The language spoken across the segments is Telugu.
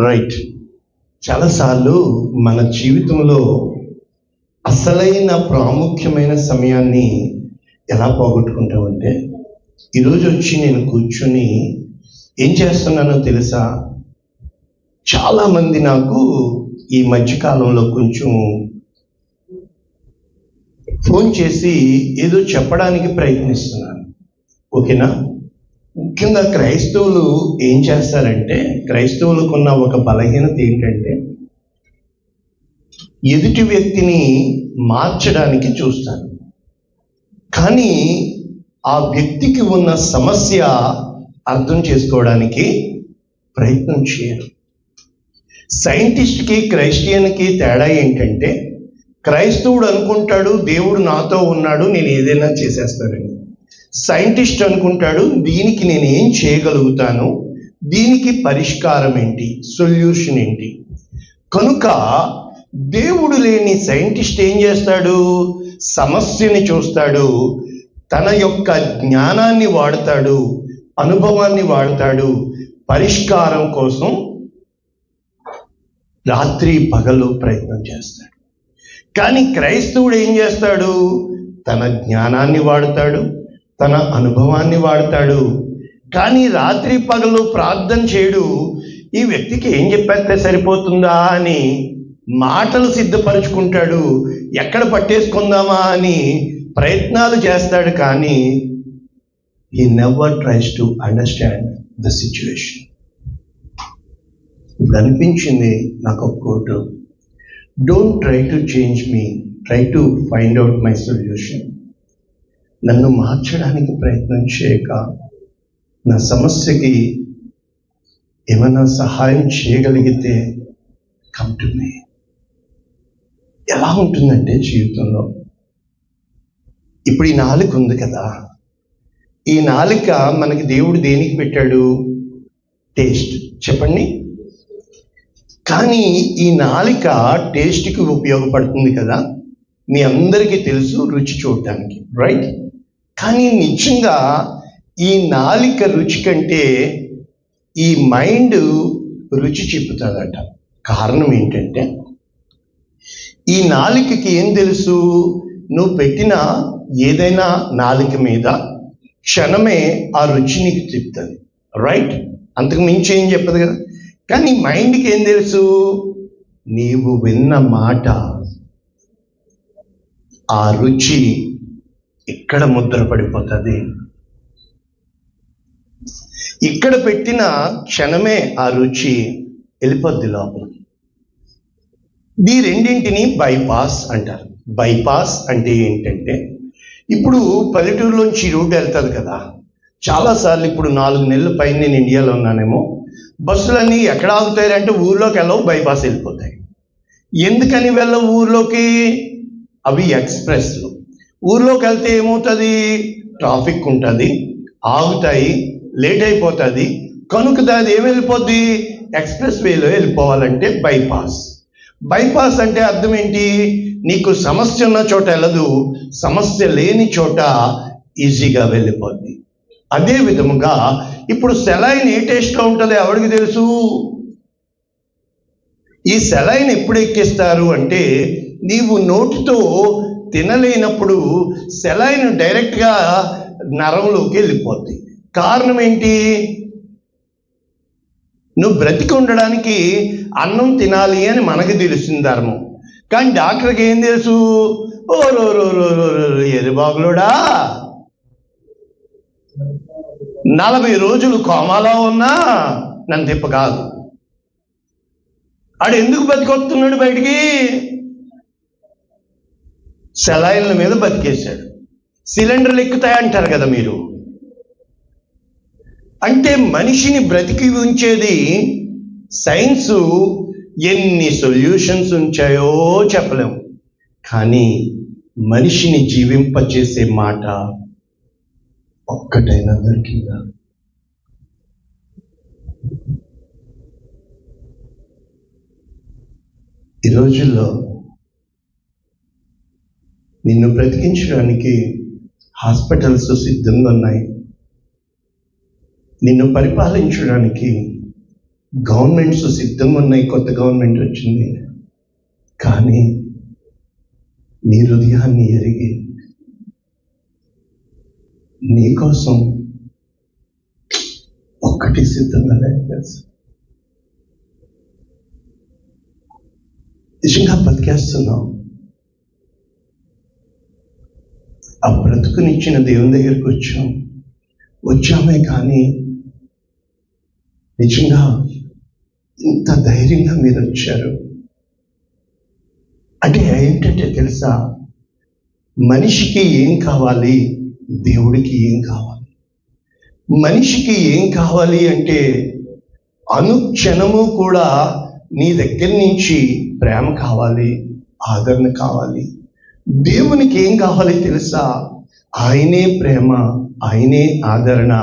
రైట్. చాలాసార్లు మన జీవితంలో అసలైన ప్రాముఖ్యమైన సమయాన్ని ఎలా పోగొట్టుకుంటామంటే, ఈరోజు వచ్చి నేను కూర్చుని ఏం చేస్తున్నానో తెలుసా? చాలామంది నాకు ఈ మధ్యకాలంలో కొంచెం ఫోన్ చేసి ఏదో చెప్పడానికి ప్రయత్నిస్తున్నాను. ఓకేనా? ముఖ్యంగా క్రైస్తవులు ఏం చేస్తారంటే, క్రైస్తవులకున్న ఒక బలహీనత ఏంటంటే, ఎదుటి వ్యక్తిని మార్చడానికి చూస్తారు, కానీ ఆ వ్యక్తికి ఉన్న సమస్య అర్థం చేసుకోవడానికి ప్రయత్నం చేయరు. సైంటిస్ట్కి క్రైస్టియన్కి తేడా ఏంటంటే, క్రైస్తవుడు అనుకుంటాడు దేవుడు నాతో ఉన్నాడు, నేను ఏదైనా చేసేస్తానని. సైంటిస్ట్ అనుకుంటాడు దీనికి నేను ఏం చేయగలుగుతాను, దీనికి పరిష్కారం ఏంటి, సొల్యూషన్ ఏంటి. కనుక దేవుడు లేని సైంటిస్ట్ ఏం చేస్తాడు? సమస్యని చూస్తాడు, తన యొక్క జ్ఞానాన్ని వాడతాడు, అనుభవాన్ని వాడతాడు, పరిష్కారం కోసం రాత్రి పగలు ప్రయత్నం చేస్తాడు. కానీ క్రైస్తవుడు ఏం చేస్తాడు? తన జ్ఞానాన్ని వాడతాడు, తన అనుభవాన్ని వాడతాడు, కానీ రాత్రి పగలు ప్రార్థన చేయడు. ఈ వ్యక్తికి ఏం చెప్పేస్తే సరిపోతుందా అని మాటలు సిద్ధపరుచుకుంటాడు, ఎక్కడ పట్టేసుకుందామా అని ప్రయత్నాలు చేస్తాడు, కానీ he never tries to understand the situation. ఇప్పుడు అనిపించింది నాకు ఒక coat, don't try to change me, try to find out my solution. నన్ను మార్చడానికి ప్రయత్నం చేయక, నా సమస్యకి ఏమైనా సహాయం చేయగలిగితే కమ్ టు మీ. ఎలా ఉంటుందంటే జీవితంలో, ఇప్పుడు ఈ నాలుక ఉంది కదా, ఈ నాలుక మనకి దేవుడు దేనికి పెట్టాడు? టేస్ట్. చెప్పండి. కానీ ఈ నాలుక టేస్ట్కి ఉపయోగపడుతుంది కదా, మీ అందరికీ తెలుసు, రుచి చూడటానికి, రైట్? కానీ నిజంగా ఈ నాలుక రుచి కంటే ఈ మైండ్ రుచి చెప్పుతుందట. కారణం ఏంటంటే, ఈ నాలుకకి ఏం తెలుసు? నువ్వు పెట్టిన ఏదైనా నాలుక మీద క్షణమే ఆ రుచి నీకు చెప్తుంది, రైట్? అంతకు మించి ఏం చెప్పదు కదా. కానీ మైండ్కి ఏం తెలుసు? నీవు విన్న మాట, ఆ రుచి ఇక్కడ ముద్ర పడిపోతుంది. ఇక్కడ పెట్టిన క్షణమే ఆ రుచి వెళ్ళిపోద్ది లోపలికి. ఈ రెండింటిని బైపాస్ అంటారు. బైపాస్ అంటే ఏంటంటే, ఇప్పుడు పల్లెటూరులోంచి రోడ్డు వెళ్తుంది కదా, చాలాసార్లు ఇప్పుడు 4 నెలల పైన నేను ఇండియాలో ఉన్నానేమో, బస్సులన్నీ ఎక్కడ ఆగుతాయంటే ఊర్లోకి వెళ్ళవు, బైపాస్ వెళ్ళిపోతాయి. ఎందుకని వెళ్ళవు ఊర్లోకి? అవి ఎక్స్ప్రెస్లు. ఊర్లోకి వెళ్తే ఏమవుతుంది? ట్రాఫిక్ ఉంటుంది, ఆగుతాయి, లేట్ అయిపోతుంది. కనుక దాని ఏమి వెళ్ళిపోద్ది? ఎక్స్ప్రెస్ వేలో వెళ్ళిపోవాలంటే బైపాస్. బైపాస్ అంటే అర్థం ఏంటి? నీకు సమస్య ఉన్న చోట వెళ్ళదు, సమస్య లేని చోట ఈజీగా వెళ్ళిపోద్ది. అదే విధముగా ఇప్పుడు సెలైన్ ఏ టేస్ట్లో ఉంటుంది ఎవరికి తెలుసు? ఈ సెలైన్ ఎప్పుడు ఎక్కిస్తారు అంటే, నీవు నోటితో తినలేనప్పుడు సెలైన్ డైరెక్ట్గా నరంలోకి వెళ్ళిపోద్ది. కారణం ఏంటి? నువ్వు బ్రతికి ఉండడానికి అన్నం తినాలి అని మనకి తెలుస్తుంది ధర్మం, కానీ డాక్టర్కి ఏం తెలుసు? ఓ ఎరుబాగులోడా 40 రోజులు కోమాలో ఉన్నా నన్ను తిప్ప కాదు. ఆడు ఎందుకు బతికొస్తున్నాడు బయటికి? సెలైన్ల మీద బతికేశాడు. సిలిండర్లు ఎక్కుతాయంటారు కదా మీరు. అంటే మనిషిని బ్రతికి ఉంచేది సైన్సు ఎన్ని సొల్యూషన్స్ ఉంచాయో చెప్పలేము, కానీ మనిషిని జీవింపచేసే మాట ఒక్కటైనా దొరికిందా? ఈ రోజుల్లో నిన్ను బ్రతికించడానికి హాస్పిటల్స్ సిద్ధంగా ఉన్నాయి, నిన్ను పరిపాలించడానికి గవర్నమెంట్స్ సిద్ధంగా ఉన్నాయి, కొత్త గవర్నమెంట్ వచ్చింది, కానీ నీ హృదయాన్ని ఎరిగి నీకోసం ఒక్కటి సిద్ధంగా లేదు తెలుసు. నిజంగా బతికేస్తున్నావు. ఆ బ్రతుకునిచ్చిన దేవుని దగ్గరికి వచ్చామే, కానీ నిజంగా ఇంత ధైర్యంగా మీరు వచ్చారు అంటే ఏంటంటే తెలుసా, మనిషికి ఏం కావాలి, దేవుడికి ఏం కావాలి. మనిషికి ఏం కావాలి అంటే అనుక్షణము కూడా నీ దగ్గర నుంచి ప్రేమ కావాలి, ఆదరణ కావాలి. దేవునికి ఏం కావాలి తెలుసా, ఆయనే ప్రేమ, ఆయనే ఆదరణ,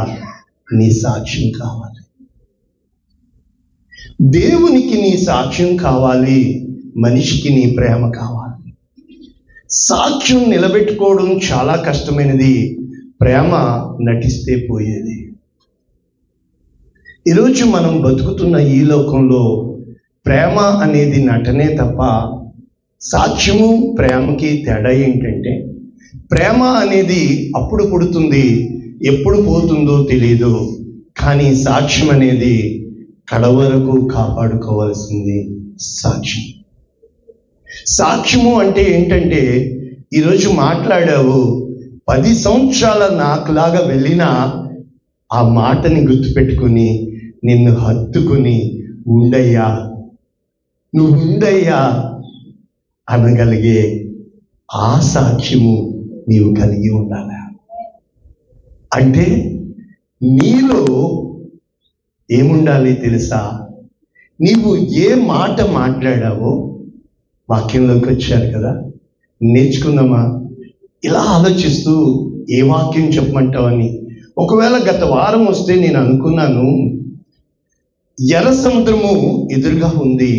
నీ సాక్ష్యం కావాలి. దేవునికి నీ సాక్ష్యం కావాలి, మనిషికి నీ ప్రేమ కావాలి. సాక్ష్యం నిలబెట్టుకోవడం చాలా కష్టమైనది, ప్రేమ నటిస్తే పోయేది. ఈరోజు మనం బతుకుతున్న ఈ లోకంలో ప్రేమ అనేది నటనే తప్ప సాక్ష్యము ప్రేమకి తేడా ఏంటంటే, ప్రేమ అనేది అప్పుడు పుడుతుంది, ఎప్పుడు పోతుందో తెలియదు, కానీ సాక్ష్యం అనేది కడవరకు కాపాడుకోవాల్సింది సాక్ష్యం. సాక్ష్యము అంటే ఏంటంటే, ఈరోజు మాట్లాడావు, 10 సంవత్సరాల నాకులాగా వెళ్ళినా ఆ మాటని గుర్తుపెట్టుకుని నిన్ను హత్తుకుని ఉండయ్యా, నువ్వు ఉండయ్యా అనగలిగే ఆ సాక్ష్యము నీవు కలిగి ఉండాలి. అంటే నీలో ఏముండాలి తెలుసా, నీవు ఏ మాట మాట్లాడావో, వాక్యంలోకి వచ్చారు కదా, నేర్చుకుందామా? ఇలా ఆలోచిస్తూ ఏ వాక్యం చెప్పమంటావని. ఒకవేళ గత వారం వస్తే నేను అనుకున్నాను, ఎర్ర సముద్రము ఎదురుగా ఉంది,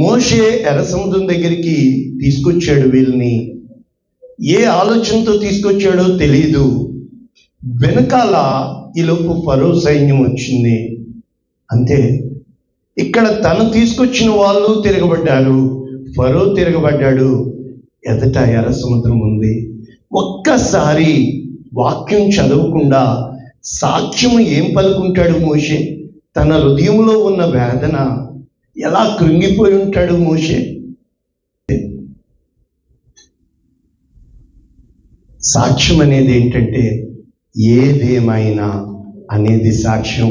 మోషే ఎర్ర సముద్రం దగ్గరికి తీసుకొచ్చాడు వీళ్ళని. ఏ ఆలోచనతో తీసుకొచ్చాడో తెలియదు. వెనకాల ఈలోపు ఫరో సైన్యం వచ్చింది. అంతే, ఇక్కడ తను తీసుకొచ్చిన వాళ్ళు తిరగబడ్డారు, ఫరో తిరగబడ్డాడు, ఎదట ఎర్ర సముద్రం ఉంది. ఒక్కసారి వాక్యం చదవకుండా సాక్ష్యం ఏం పలుకుంటాడు మోషే? తన హృదయంలో ఉన్న వేదన ఎలా కృంగిపోయి ఉంటాడు మోషే. సాక్ష్యం అనేది ఏంటంటే, ఏదేమైనా అనేది సాక్ష్యం,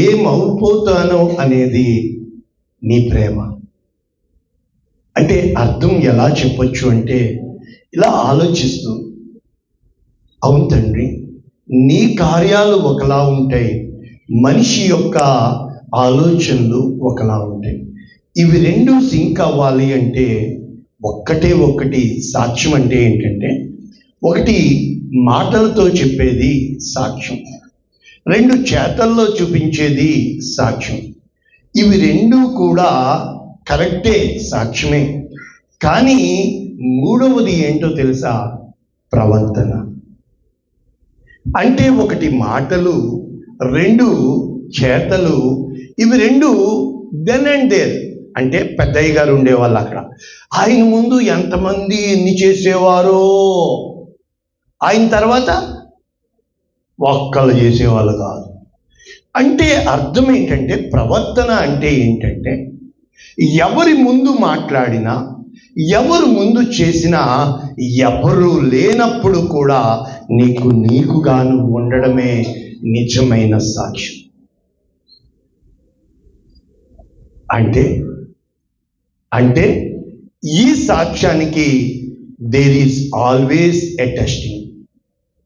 ఏమవుపోతానో అనేది నీ ప్రేమ. అంటే అర్థం ఎలా చెప్పొచ్చు అంటే, ఇలా ఆలోచిస్తూ, అవును తండ్రి, నీ కార్యాలు ఒకలా ఉంటాయి, మనిషి యొక్క ఆలోచనలు ఒకలా ఉంటాయి. ఇవి రెండు సింక్ అవ్వాలి అంటే ఒక్కటి సాక్ష్యం అంటే ఏంటంటే, ఒకటి మాటలతో చెప్పేది సాక్ష్యం, 2 చేతల్లో చూపించేది సాక్ష్యం. ఇవి రెండు కూడా కరెక్టే, సాక్ష్యమే. కానీ మూడవది ఏంటో తెలుసా? ప్రవర్తన. అంటే ఒకటి మాటలు, 2 చేతలు. ఇవి రెండు దెన్ అండ్ దేర్. అంటే పెద్దయ్య గారు ఉండేవాళ్ళు అక్కడ, ఆయన ముందు ఎంతమంది ఎన్ని చేసేవారో, ఆయన తర్వాత ఒక్కళ్ళు చేసేవాళ్ళు కాదు. అంటే అర్థం ఏంటంటే, ప్రవర్తన అంటే ఏంటంటే, ఎవరి ముందు మాట్లాడినా, ఎవరు ముందు చేసినా, ఎవరు లేనప్పుడు కూడా నీకుగా నువ్వు ఉండడమే నిజమైన సాక్ష్యం. అంటే ఈ సాక్ష్యానికి there is always a testing.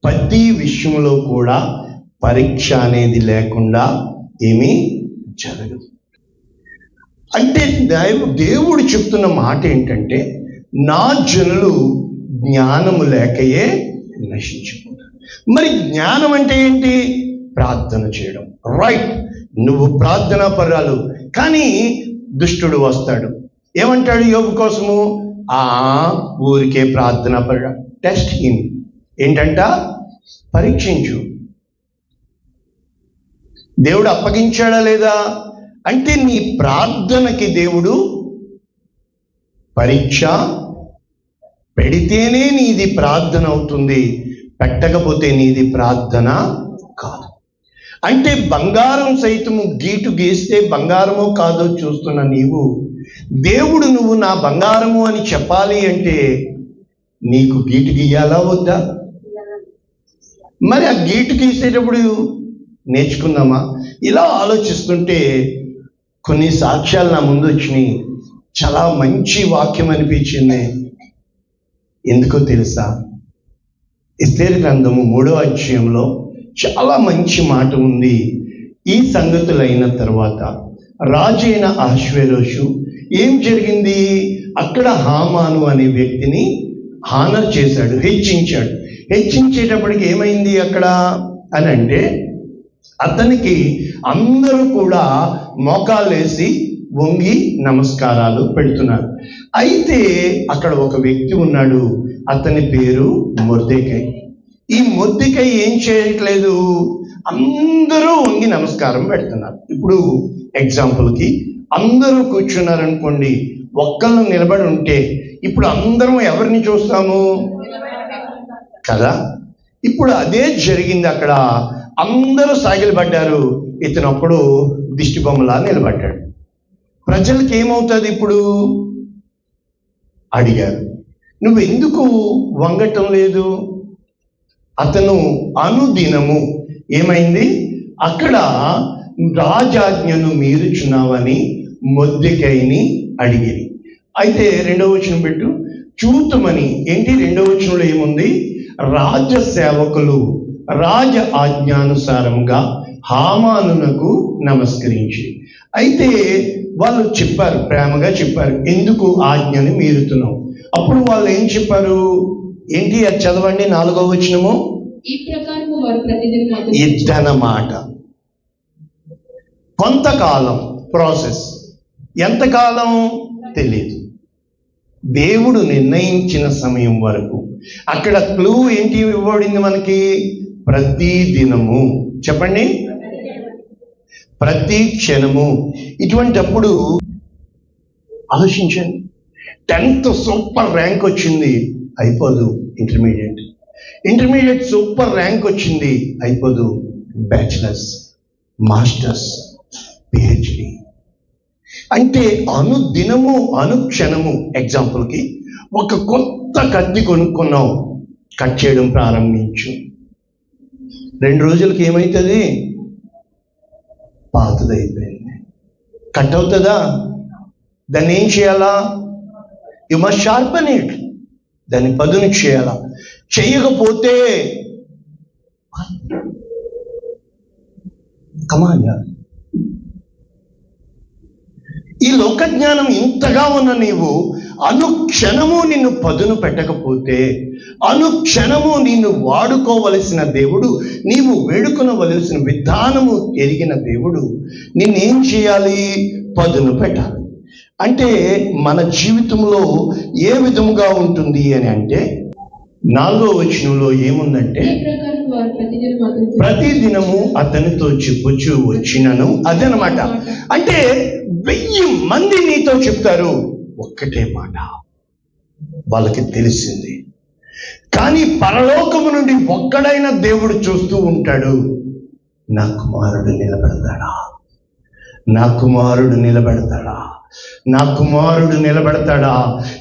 ప్రతి విషయంలో కూడా పరీక్ష అనేది లేకుండా ఏమీ జరగదు. అంటే దేవుడు చెప్తున్న మాట ఏంటంటే, నా జనులు జ్ఞానము లేకయే నశించిపోతారు. మరి జ్ఞానం అంటే ఏంటి? ప్రార్థన చేయడం. రైట్, నువ్వు ప్రార్థనా పరాలు. కానీ దుష్టుడు వస్తాడు, ఏమంటాడు యోబు కోసము? ఊరికే ప్రార్థనా పర, టెస్ట్ హిమ్. ఏంటంట? పరీక్షించు. దేవుడు అప్పగించాడా లేదా? అంటే నీ ప్రార్థనకి దేవుడు పరీక్ష పెడితేనే నీది ప్రార్థన అవుతుంది, పెట్టకపోతే నీది ప్రార్థన కాదు. అంటే బంగారం సైతము గీటు గీస్తే బంగారమో కాదో చూస్తున్న నీవు దేవుడు నువ్వు నా బంగారము అని చెప్పాలి అంటే నీకు గీటు గీయాలా వద్దా? మరి ఆ గీటు గీసేటప్పుడు నేర్చుకుందామా? ఇలా ఆలోచిస్తుంటే కొన్ని సాక్ష్యాలు నా ముందు వచ్చినాయి. చాలా మంచి వాక్యం అనిపించింది. ఎందుకో తెలుసా? ఎస్తేరు గ్రంథము 3వ అధ్యాయంలో చాలా మంచి మాట ఉంది. ఈ సంగతులైన తర్వాత రాజైన అహష్వేరోషు ఏం జరిగింది? అక్కడ హామాను అనే వ్యక్తిని హానర్ చేశాడు, హెచ్చించాడు. హెచ్చించేటప్పటికి ఏమైంది అక్కడ అని అంటే అతనికి అందరూ కూడా మోకాళ్ళేసి వంగి నమస్కారాలు పెడుతున్నారు. అయితే అక్కడ ఒక వ్యక్తి ఉన్నాడు, అతని పేరు మొర్దెకై. ఈ మొర్దెకై ఏం చేయట్లేదు, అందరూ వంగి నమస్కారం పెడుతున్నారు. ఇప్పుడు ఎగ్జాంపుల్కి అందరూ కూర్చున్నారనుకోండి, ఒక్కళ్ళు నిలబడి ఉంటే ఇప్పుడు అందరం ఎవరిని చూస్తాము కదా? ఇప్పుడు అదే జరిగింది అక్కడ. అందరూ సాగిలపడ్డారు, ఇతను ఒక్కడు దిష్టి బొమ్మలా నిలబడ్డాడు. ప్రజలకి ఏమవుతుంది? ఇప్పుడు అడిగారు, నువ్వు ఎందుకు వంగటం లేదు? అతను అనుదినము ఏమైంది అక్కడ రాజాజ్ఞను మీరుచున్నావని మొర్దెకైని అడిగిరి. అయితే 2వ వచనం పెట్టు, చూతమని. ఏంటి 2వ వచనంలో ఏముంది? రాజ సేవకులు రాజ ఆజ్ఞానుసారంగా హామానునకు నమస్కరించి. అయితే వాళ్ళు చెప్పారు, ప్రేమగా చెప్పారు, ఎందుకు ఆజ్ఞని మీరుతున్నావు? అప్పుడు వాళ్ళు ఏం చెప్పారు? ఏంటి అది చదవండి, 4వ వచనము. ఇద్దనమాట. కొంతకాలం ప్రాసెస్, ఎంతకాలం తెలియదు. దేవుడు నిర్ణయించిన సమయం వరకు అక్కడ క్లూ ఏంటి ఇవ్వబడింది మనకి? ప్రతి దినము. చెప్పండి, ప్రతి క్షణము. ఇటువంటప్పుడు ఆలోచించండి. 10th సూపర్ ర్యాంక్ వచ్చింది, అయిపోదు ఇంటర్మీడియట్ సూపర్ ర్యాంక్ వచ్చింది, అయిపోదు బ్యాచిలర్స్, మాస్టర్స్, పిహెచ్డి. అంటే అనుదినము అనుక్షణము. ఎగ్జాంపుల్కి ఒక కొత్త కత్తి కొనుక్కున్నావు, కట్ చేయడం ప్రారంభించు. 2 రోజులకి ఏమవుతుంది? పాతదైపోయింది. కట్ అవుతుందా? దాన్ని ఏం చేయాలా? You must sharpen it. దాన్ని పదును చేయాలా. చేయకపోతే కమాండ్. ఈ లోకజ్ఞానం ఇంతగా ఉన్న నీవు అనుక్షణము నిన్ను పదును పెట్టకపోతే, అనుక్షణము నిన్ను వాడుకోవలసిన దేవుడు, నీవు వేడుకొనవలసిన విధానము ఎరిగిన దేవుడు నిన్నేం చేయాలి? పదును పెట్టాలి. అంటే మన జీవితంలో ఏ విధముగా ఉంటుంది అని అంటే 4వ వచనంలో ఏముందంటే, ప్రతి దినము అతనితో చెప్పుచూ వచ్చినను. అదనమాట. అంటే 1000 మంది నీతో చెప్తారు, ఒక్కటే మాట వాళ్ళకి తెలిసింది. కానీ పరలోకము నుండి ఒక్కడైన దేవుడు చూస్తూ ఉంటాడు, నా కుమారుడు నిలబెడతాడా, నా కుమారుడు నిలబెడతాడా, నా కుమారుడు నిలబెడతాడా,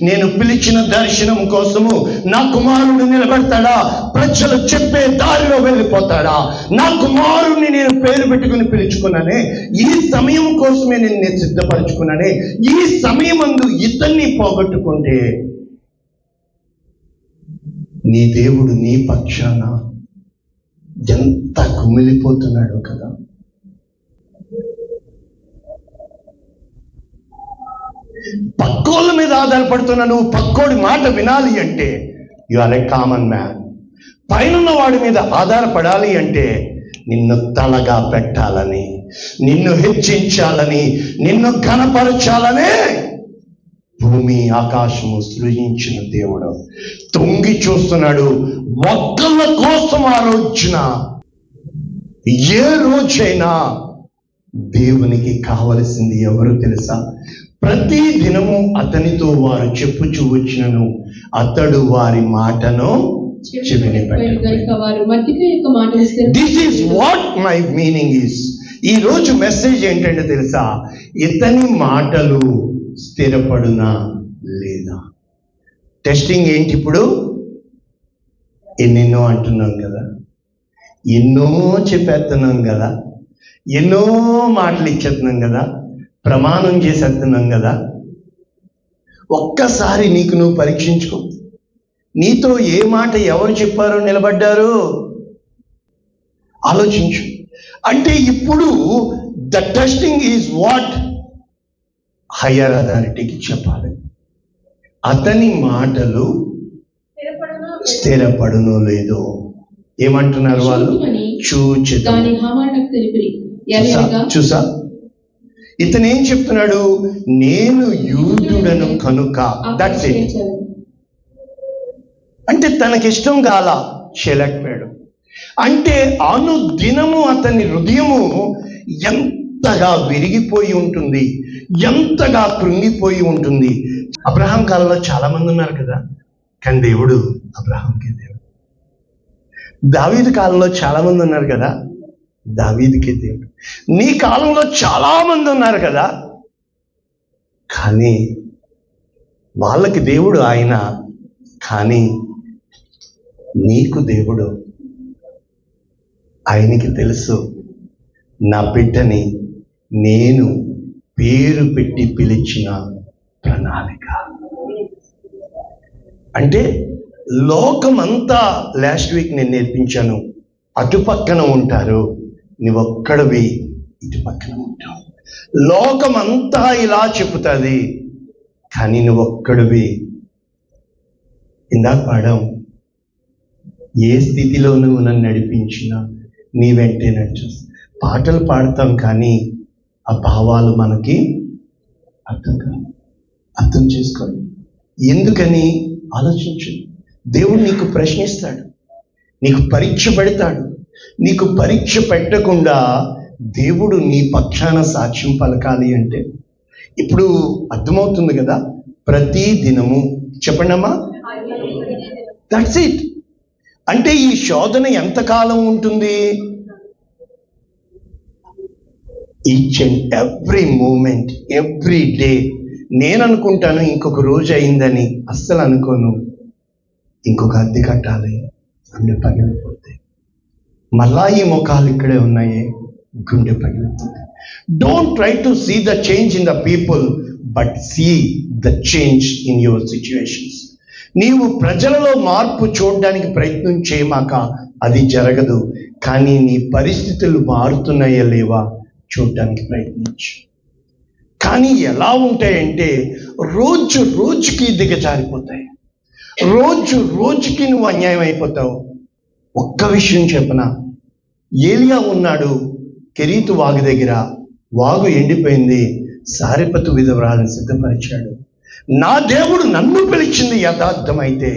నేను పిలిచిన దర్శనం కోసము నా కుమారుడు నిలబెడతాడా, ప్రజలు చెప్పే దారిలో వెళ్ళిపోతాడా, నా కుమారుడిని నేను పేరు పెట్టుకుని పిలుచుకున్నానే, ఈ సమయం కోసమే నేను సిద్ధపరచుకున్నానే, ఈ సమయమందు ఇతన్ని పోగొట్టుకుంటే నీ దేవుడు నీ పక్షాన ఎంత కుమిలిపోతున్నాడు కదా. పక్కోళ్ళ మీద ఆధారపడుతున్నా నువ్వు పక్కోడి మాట వినాలి అంటే you are a common man. పైన వాడి మీద ఆధారపడాలి అంటే నిన్ను తలగా పెట్టాలని, నిన్ను హెచ్చించాలని, నిన్ను ఘనపరచాలనే భూమి ఆకాశము సృజించిన దేవుడు తొంగి చూస్తున్నాడు. ఒక్కళ్ళ కోసం ఆ రోజున, ఏ రోజైనా దేవునికి కావలసింది ఎవరు తెలుసా? ప్రతి దినము అతనితో వారు చెప్పుచూ వచ్చినను అతడు వారి మాటను చెవిని పెట్టడు. This is what my meaning is. ఈ రోజు మెసేజ్ ఏంటంటే తెలుసా? ఇతని మాటలు స్థిరపడునా లేదా? టెస్టింగ్ ఏంటి ఇప్పుడు? ఎన్నెన్నో అంటున్నాం కదా, ఎన్నో చెప్పేస్తున్నాం కదా, ఎన్నో మాటలు ఇచ్చేస్తున్నాం కదా, ప్రమాణం చేసేస్తున్నాం కదా. ఒక్కసారి నీకు నువ్వు పరీక్షించుకో. నీతో ఏ మాట ఎవరు చెప్పారో నిలబడ్డారు ఆలోచించు. అంటే ఇప్పుడు the testing is what? Higher అథారిటీకి చెప్పాలి. అతని మాటలు స్థిరపడునో లేదో ఏమంటున్నారు వాళ్ళు? చూసా ఇతను ఏం చెప్తున్నాడు? నేను యూదుడను కనుక. That's it. అంటే తనకిష్టం కాల, చేయలేకపోయాడు. అంటే అనుదినము అతని హృదయము ఎంతగా విరిగిపోయి ఉంటుంది, ఎంతగా కృంగిపోయి ఉంటుంది. అబ్రహాం కాలంలో చాలా మంది ఉన్నారు కదా, కానీ దేవుడు అబ్రహాంకి దేవుడు. దావీదు కాలంలో చాలా మంది ఉన్నారు కదా, దావీదుకి దేవుడు. నీ కాలంలో చాలా మంది ఉన్నారు కదా, కానీ వాళ్ళకి దేవుడు ఆయన, కానీ నీకు దేవుడు. ఆయనకి తెలుసు, నా బిడ్డని నేను పేరు పెట్టి పిలిచిన ప్రణాళిక. అంటే లోకమంతా లాస్ట్ వీక్ నేను నేర్పించాను, అటుపక్కన ఉంటారు, నువ్వొక్కడివి ఇటు పక్కన ఉంటావు. లోకమంతా ఇలా చెప్తుంది, కానీ నువ్వొక్కడివి. ఇందాక పాడాం, ఏ స్థితిలో నువ్వు నన్ను నడిపించినా నీ వెంటే నడిచు. పాటలు పాడతాం కానీ ఆ భావాలు మనకి అర్థం చేసుకోండి. ఎందుకని ఆలోచించు. దేవుడు నీకు ప్రశ్నిస్తాడు, నీకు పరీక్ష పెడతాడు. నీకు పరీక్ష పెట్టకుండా దేవుడు నీ పక్షాన సాక్ష్యం పలకాలి అంటే ఇప్పుడు అర్థమవుతుంది కదా. ప్రతి దినము చెప్పండమ్మా, దట్స్ ఇట్. అంటే ఈ శోధన ఎంతకాలం ఉంటుంది? Each and every moment, every day. నేను అనుకుంటాను ఇంకొక రోజు అయిందని, అస్సలు అనుకోను. ఇంకొక అద్దె కట్టాలి, గుండె పగిలిపోతే. మళ్ళా ఈ ముఖాలు ఇక్కడే ఉన్నాయి, గుండె పగిలిపోతే. Don't try to see the change in the people, but see the change in your situations. నీవు ప్రజలలో మార్పు చూడడానికి ప్రయత్నం చేయమాక, అది జరగదు. కానీ నీ పరిస్థితులు మారుతున్నాయా లేవా చూడడానికి ప్రయత్నించు. కానీ ఎలా ఉంటాయంటే రోజు రోజుకి దిగజారిపోతాయి, రోజు రోజుకి నువ్వు అన్యాయం అయిపోతావు. ఒక్క విషయం చెప్పనా, ఏలియా ఉన్నాడు కెరీతు వాగు దగ్గర, వాగు ఎండిపోయింది, సారెపతు విధవరాలను సిద్ధపరిచాడు. నా దేవుడు నన్ను పిలిచింది యథార్థమైతే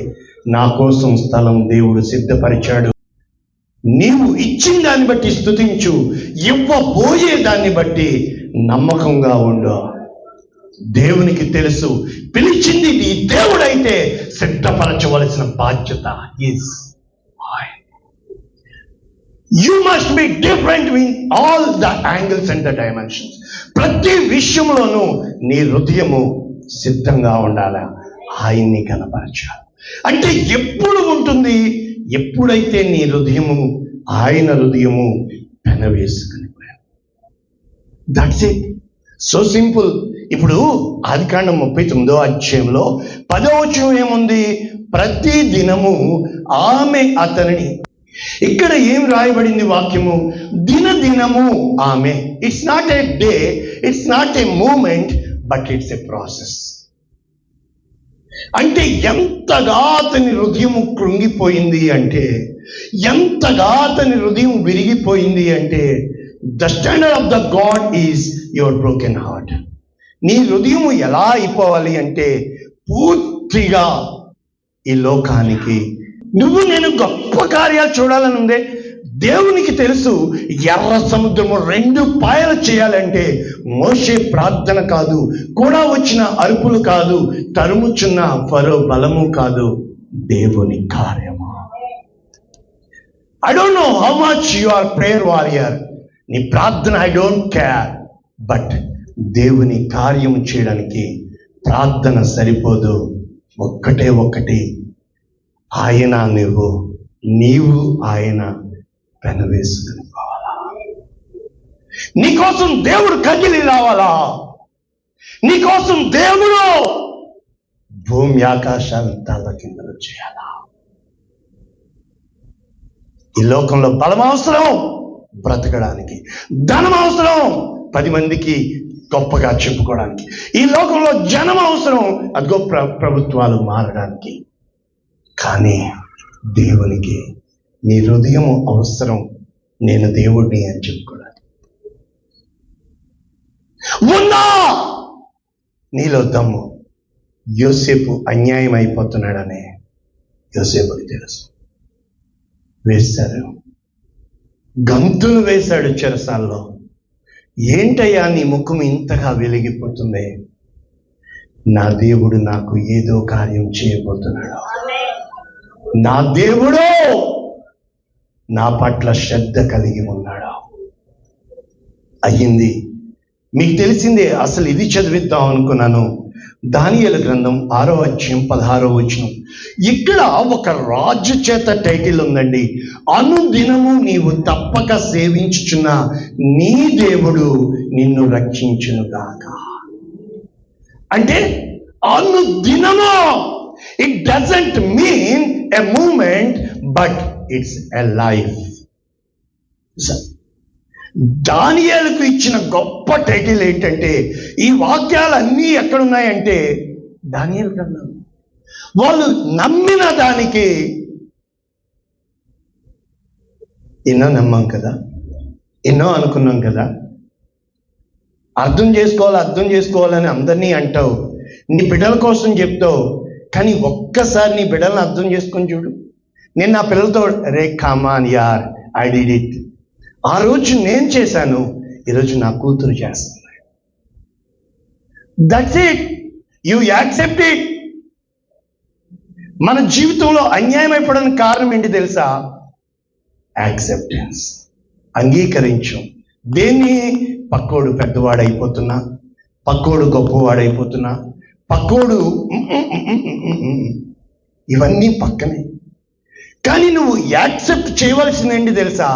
నా కోసం స్థలం దేవుడు సిద్ధపరిచాడు. నీవు ఇచ్చిన దాన్ని బట్టి స్తుతించు, ఇవ్వబోయే దాన్ని బట్టి నమ్మకంగా ఉండు. దేవునికి తెలుసు, పిలిచింది నీ దేవుడైతే సిద్ధపరచవలసిన బాధ్యత is you must be different in all the angles and the dimensions. ప్రతి విషయంలోనూ నీ హృదయము సిద్ధంగా ఉండాలా, ఆయన్ని కనపరచాలి. అంటే ఎప్పుడు ఉంటుంది? ఎప్పుడైతే నీ హృదయము ఆయన హృదయము పెనవేసుకుని పోయాడు. That's it, so simple. ఇప్పుడు ఆదికాండం 39వ అధ్యాయంలో 10వ వచనం ఏముంది? ప్రతి దినము ఆమె అతనిని. ఇక్కడ ఏం రాయబడింది వాక్యము? దినదినము ఆమె. It's not a day, it's not a moment, but it's a process. అంటే ఎంతగా అతని హృదయం కృంగిపోయింది అంటే, ఎంతగా అతని హృదయం విరిగిపోయింది అంటే, the standard of the God is your broken heart. నీ హృదయం ఎలా అయిపోవాలి అంటే పూర్తిగా ఈ లోకానికి, నువ్వు నేను గొప్ప కార్యాలు చూడాలని ఉందే, దేవునికి తెలుసు ఎర్ర సముద్రము 2 పాయలు చేయాలంటే మోషే ప్రార్థన కాదు, కూడా వచ్చిన అరుపులు కాదు, తరుముచున్న ఫరో బలము కాదు, దేవుని కార్యము. I don't know how much you are prayer warrior. నీ ప్రార్థన ఐ డోంట్ కేర్, బట్ దేవుని కార్యము చేయడానికి ప్రార్థన సరిపోదు. ఒక్కటి ఆయన నీవు ఆయన పెనవేసుకుని పోవాలా. నీకోసం దేవుడు కదిలి రావాలా. నీకోసం దేవుడు భూమి ఆకాశాలు తల కిందలు చేయాలా. ఈ లోకంలో బలం అవసరం బ్రతకడానికి, ధనం అవసరం 10 మందికి గొప్పగా చెప్పుకోవడానికి, ఈ లోకంలో జనం అవసరం అదిగో ప్రభుత్వాలు మారడానికి. కానీ దేవునికి నీ హృదయం అవసరం, నేను దేవుడిని అని చెప్పుకోవడానికి. ఉందా నీలో దమ్ము? యోసేపు అన్యాయం అయిపోతున్నాడని యోసేపుకి తెలుసు. వేశారు, గంతులు వేశాడు చెరసాల్లో. ఏంటయ్యా నీ ముఖం ఇంతగా వెలిగిపోతుంది? నా దేవుడు నాకు ఏదో కార్యం చేయబోతున్నాడు. నా దేవుడు నా పట్ల శ్రద్ధ కలిగి ఉన్నాడు. అయ్యింది. మీకు తెలిసిందే. అసలు ఇది చదివిద్దాం అనుకున్నాను. దానియేలు గ్రంథం 6వ అధ్యాయం 16వ వచనం. ఇక్కడ ఒక రాజు చేత టైటిల్ ఉందండి, అనుదినము నీవు తప్పక సేవించుచున్న నీ దేవుడు నిన్ను రక్షించునుగాక. అంటే అనుదినము. It doesn't mean a moment, but it's a life. దానియేలుకు ఇచ్చిన గొప్ప టైటిల్ ఏంటంటే, ఈ వాక్యాలన్నీ ఎక్కడున్నాయంటే దానియేలు గ్రంథం. వాళ్ళు నమ్మిన దానికి ఎన్నో నమ్మాం కదా, ఎన్నో అనుకున్నాం కదా. అర్థం చేసుకోవాలని అందరినీ అంటావు, నీ బిడ్డల కోసం చెప్తావు. కానీ ఒక్కసారి నీ బిడ్డలను అర్థం చేసుకొని చూడు. నేను నా పిల్లలతో రే కమాన్ యార్, ఐ డిడ్ ఇట్. ఆ రోజు నేను చేశాను, ఈరోజు నా కూతురు చేస్తుంది. That's it. You accept it. మన జీవితంలో అన్యాయం అయిపోవడానికి కారణం ఏంటి తెలుసా? యాక్సెప్టెన్స్. అంగీకరించు. దేన్ని? పక్కోడు పెద్దవాడైపోతున్నా, పక్కోడు గొప్పవాడైపోతున్నా, పక్కోడు ఇవన్నీ పక్కనే. కానీ నువ్వు యాక్సెప్ట్ చేయవలసిందేంటి తెలుసా?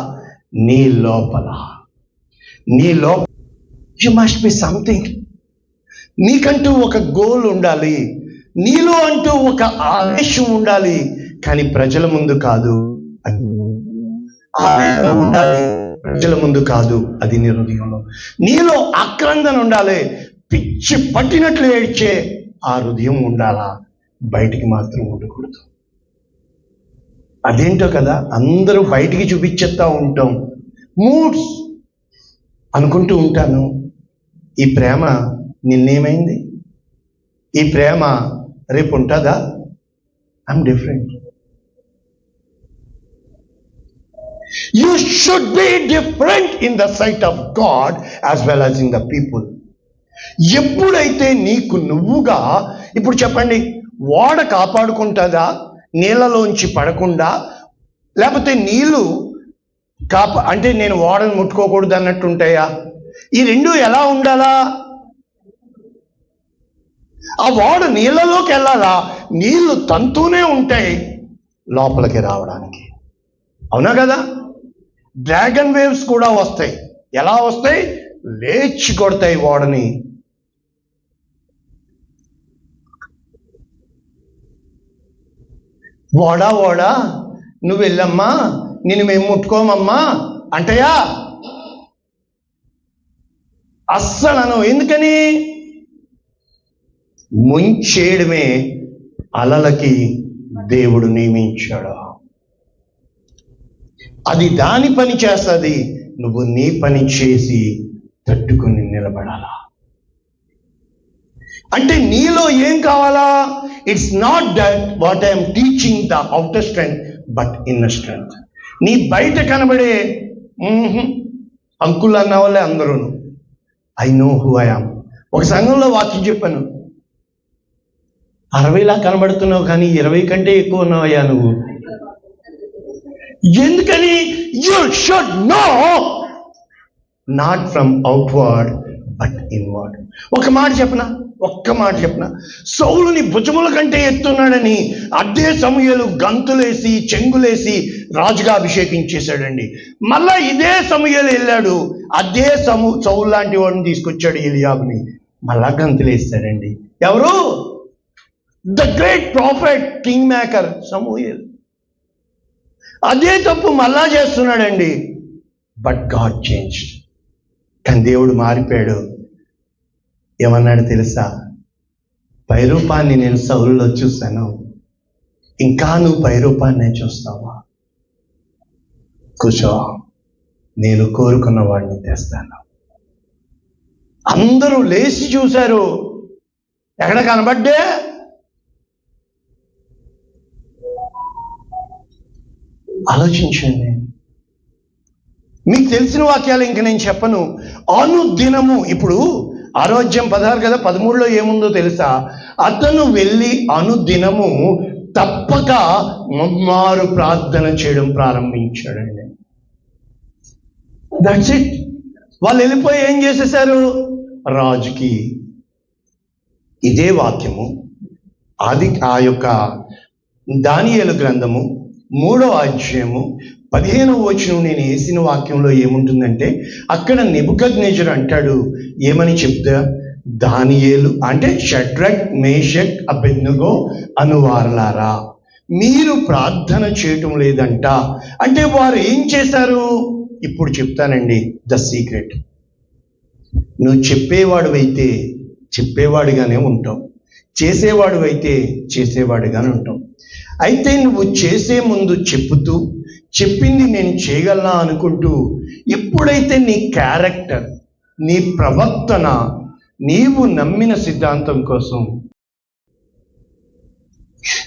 నీ లోపల యు మస్ట్ బి సంథింగ్. నీకంటూ ఒక గోల్ ఉండాలి, నీలో అంటూ ఒక ఆవేశం ఉండాలి. కానీ ప్రజల ముందు కాదు, ఉండాలి. ప్రజల ముందు కాదు, అది నీ హృదయంలో. నీలో ఆక్రందన ఉండాలి, పిచ్చి పట్టినట్లు ఏడ్చే ఆ హృదయం ఉండాలా, బయటికి మాత్రం ఉండకూడదు. అదేంటో కదా, అందరూ బయటికి చూపించేస్తా ఉంటాం, మూడ్స్ అనుకుంటూ ఉంటాను. ఈ ప్రేమ నిన్నేమైంది? ఈ ప్రేమ రేపు ఉంటుందా? I'm different. You should be different in the sight of God as well as in the people. ఎప్పుడైతే నీకు నువ్వుగా, ఇప్పుడు చెప్పండి, ఓడ కాపాడుకుంటుందా నీళ్ళలోంచి పడకుండా? లేకపోతే నీళ్ళు అంటే నేను ఓడను ముట్టుకోకూడదు అన్నట్టు ఉంటాయా? ఈ రెండు ఎలా ఉండాలా? ఆ ఓడ నీళ్ళలోకి వెళ్ళాలా? నీళ్లు తంతూనే ఉంటాయి లోపలికి రావడానికి. అవునా కదా? డ్రాగన్ వేవ్స్ కూడా వస్తాయి. ఎలా వస్తాయి? లేచి కొడతాయి ఓడని. ఓడా నువ్వు వెళ్ళమ్మా, నిన్ను మేము ముట్టుకోమమ్మా అంటయా? అస్సలను. ఎందుకని? ముంచేయడమే అలలకి దేవుడు నియమించాడు. అది దాని పని చేస్తుంది, నువ్వు నీ పని చేసి తట్టుకుని నిలబడాలా. అంటే నీలో ఏం కావాలా? It's not that what I'm teaching the outer strength, but inner strength. నీ బయట కనబడే అంకుల్ అన్న వాళ్ళే అందరూ. I know who I am. ఒక సంఘంలో వాక్యం చెప్పాను, 60లా కనబడుతున్నావు కానీ 20 కంటే ఎక్కువ ఉన్నావయ్యా నువ్వు. ఎందుకని? You should know not from outward but inward. ఒక్క మాట చెప్పనా, సౌలుని భుజముల కంటే ఎత్తున్నాడని అదే సమూయేలు గంతులేసి చెంగులేసి రాజుగా అభిషేకించేశాడండి. మళ్ళా ఇదే సమూయేలు వెళ్ళాడు, అదే సౌలు లాంటి వాడిని తీసుకొచ్చాడు ఎలియాబుని, మళ్ళా గంతులేస్తాడండి. ఎవరు? The great prophet king maker సమూయేలు. అదే తప్పు మళ్ళా చేస్తున్నాడండి. But God changed. కానీ దేవుడు మారిపోయాడు. ఏమన్నాడు తెలుసా? పైరూపాన్ని నేను సౌలులో చూశాను, ఇంకా నువ్వు పైరూపాన్నే చూస్తావా? కూర్చో, నేను కోరుకున్న వాడిని తెస్తాను. అందరూ లేచి చూశారు, ఎక్కడ కనబడ్డే? ఆలోచించండి. మీకు తెలిసిన వాక్యాలు ఇంక నేను చెప్పను. అనుదినము, ఇప్పుడు ఆరోగ్యం 16 కదా, 13లో ఏముందో తెలుసా? అతను వెళ్ళి అనుదినము తప్పక ముమ్మారు ప్రార్థన చేయడం ప్రారంభించాడండి. That's it. వాళ్ళు వెళ్ళిపోయి ఏం చేసేశారు? రాజుకి ఇదే వాక్యము ఆ యొక్క దానియేలు గ్రంథము 3వ అధ్యాయము 15వ వచనం నేను వేసిన వాక్యంలో ఏముంటుందంటే, అక్కడ నెబుకద్నెజరు అంటాడు, ఏమని చెప్తా? దానియేలు అంటే షడ్రక్ మేషక్ అబెద్నెగో అనువారులారా, మీరు ప్రార్థన చేయటం లేదంట. అంటే వారు ఏం చేశారు? ఇప్పుడు చెప్తానండి ద సీక్రెట్. నువ్వు చెప్పేవాడివైతే చెప్పేవాడిగానే ఉంటావు, చేసేవాడివైతే చేసేవాడిగానే ఉంటావు. అయితే నువ్వు చేసే ముందు చెప్పింది నేను చేయగలనా అనుకుంటూ, ఎప్పుడైతే నీ క్యారెక్టర్, నీ ప్రవర్తన, నీవు నమ్మిన సిద్ధాంతం కోసం,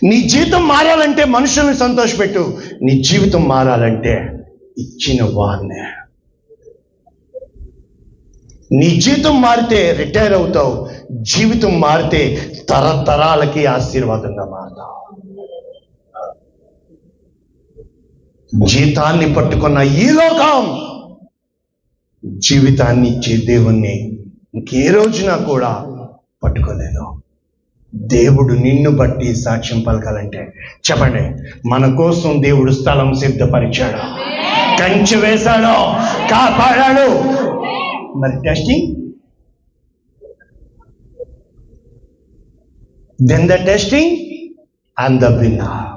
నీ జీవితం మారాలంటే మనుషుల్ని సంతోషపెట్టు, నీ జీవితం మారాలంటే ఇచ్చిన వారినే. నీ జీవితం మారితే రిటైర్ అవుతావు, జీవితం మారితే తరతరాలకి ఆశీర్వాదంగా మారుతావు. జీతాన్ని పట్టుకున్న ఈ లోకం జీవితాన్ని ఇచ్చే దేవుణ్ణి ఇంకే రోజున కూడా పట్టుకోలేదు. దేవుడు నిన్ను బట్టి సాక్ష్యం పలకాలంటే చెప్పండి, మన కోసం దేవుడు స్థలం సిద్ధపరిచాడు, కంచె వేశాడు, కాపాడాడు. మరి testing, then the testing and the winner.